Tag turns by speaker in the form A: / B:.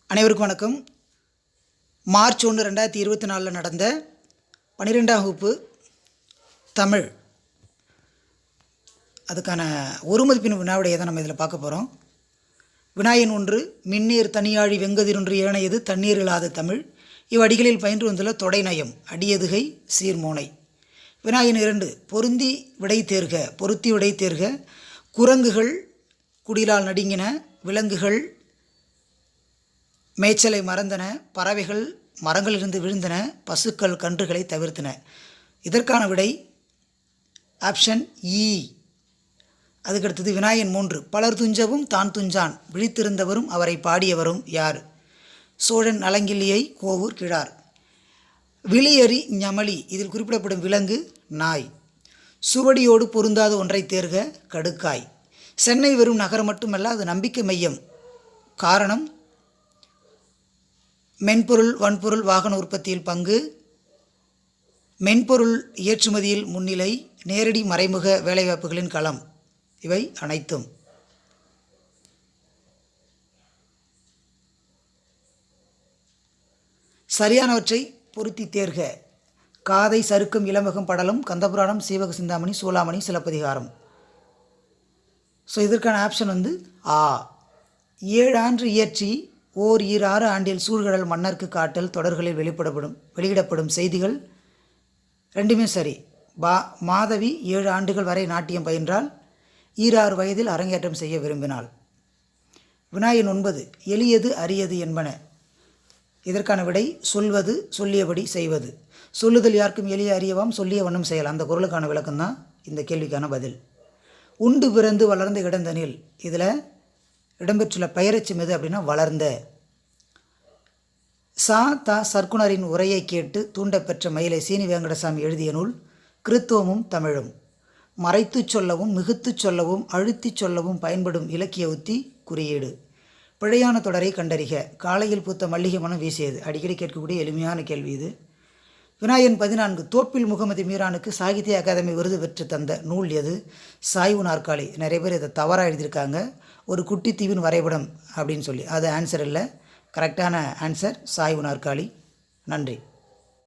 A: அனைவருக்கும் வணக்கம். மார்ச் 1, 2024 நடந்த 12ஆம் வகுப்பு தமிழ் அதுக்கான ஒரு மதிப்பெண் வினாவிடையை தான் நம்ம இதில் பார்க்க போகிறோம். வினாயன் 1, மின்னீர் தனியாழி வெங்கதிரொன்று ஏனையது தண்ணீர் இல்லாத தமிழ். இவ்வடிகளில் பயின்று வந்துள்ள தொடைநயம் அடியதுகை சீர்மோனை. வினாயன் 2, பொருந்தி விடை தேர்க. குரங்குகள் குடிலால் நடுங்கின, விலங்குகள் மேய்ச்சலை மறந்தன, பறவைகள் மரங்களிலிருந்து விழுந்தன, பசுக்கள் கன்றுகளை தவிர்த்தன. இதற்கான விடை ஆப்ஷன் இ. அதுக்கடுத்தது வினாயன் 3, பலர் துஞ்சவும் தான் துஞ்சான், விழித்திருந்தவரும் அவரை பாடியவரும் யார்? சோழன் நலங்கிள்ளியை கோவூர் கிழார். விழியறி ஞமலி, இதில் குறிப்பிடப்படும் விலங்கு நாய். சுவடியோடு பொருந்தாத ஒன்றை தேர்க, கடுக்காய். சென்னை வெறும் நகரம் மட்டுமல்ல, அது நம்பிக்கை மையம். காரணம் மென்பொருள் வன்பொருள் வாகன உற்பத்தியில் பங்கு, மென்பொருள் ஏற்றுமதியில் முன்னிலை, நேரடி மறைமுக வேலைவாய்ப்புகளின் களம். இவை அனைத்தும். சரியானவற்றை பொருத்தி தேர்க. காதை சருக்கம் இளமகம் படலம், கந்தபுராணம், சீவக சிந்தாமணி, சூளாமணி, சிலப்பதிகாரம். ஸோ இதற்கான ஆப்ஷன் ஆ. 7 ஆண்டு இயற்றி ஓர் 6 ஆண்டில் சூழ்கடல் மன்னர்க்கு காட்டல் தொடர்களில் வெளியிடப்படும் செய்திகள் ரெண்டுமே சரி. மாதவி 7 ஆண்டுகள் வரை நாட்டியம் பயின்றால் 6 வயதில் அரங்கேற்றம் செய்ய விரும்பினாள். வினாயன் 9, எளியது அரியது என்பன. இதற்கான விடை சொல்வது, சொல்லியபடி செய்வது. சொல்லுதல் யாருக்கும் எளிய அறியவாம், சொல்லிய வண்ணம் செய்யலாம். அந்த குறளுக்கான விளக்கம்தான் இந்த கேள்விக்கான பதில். உண்டு பிறந்து வளர்ந்த இடந்தனில், இதில் இடம்பெற்றுள்ள பெயரச்சம் எது அப்படின்னா வளர்ந்த. சர்க்குணரின் உரையை கேட்டு தூண்டப்பெற்ற மயிலை சீனி வெங்கடசாமி எழுதிய நூல் கிறித்துவமும் தமிழும். மறைத்துச் சொல்லவும் மிகுத்துச் சொல்லவும் அழுத்திச் சொல்லவும் பயன்படும் இலக்கிய உத்தி குறியீடு. பிழையான தொடரை கண்டறிக. காலையில் பூத்த மல்லிகை மனம் வீசியது. அடிக்கடி கேட்கக்கூடிய எளிமையான கேள்வி இது. வினாயன் 14, தோப்பில் முகமது மீரானுக்கு சாகித்ய அகாதமி விருது பெற்று தந்த நூல் எது? சாய்வு நாற்காலி. நிறைய பேர் இதை தவறாக எழுதியிருக்காங்க, ஒரு குட்டி தீவின் வரைபடம் அப்படின்னு சொல்லி. அது ஆன்சர் இல்லை. கரெக்டான ஆன்சர் சாய்வு நாற்காலி. நன்றி.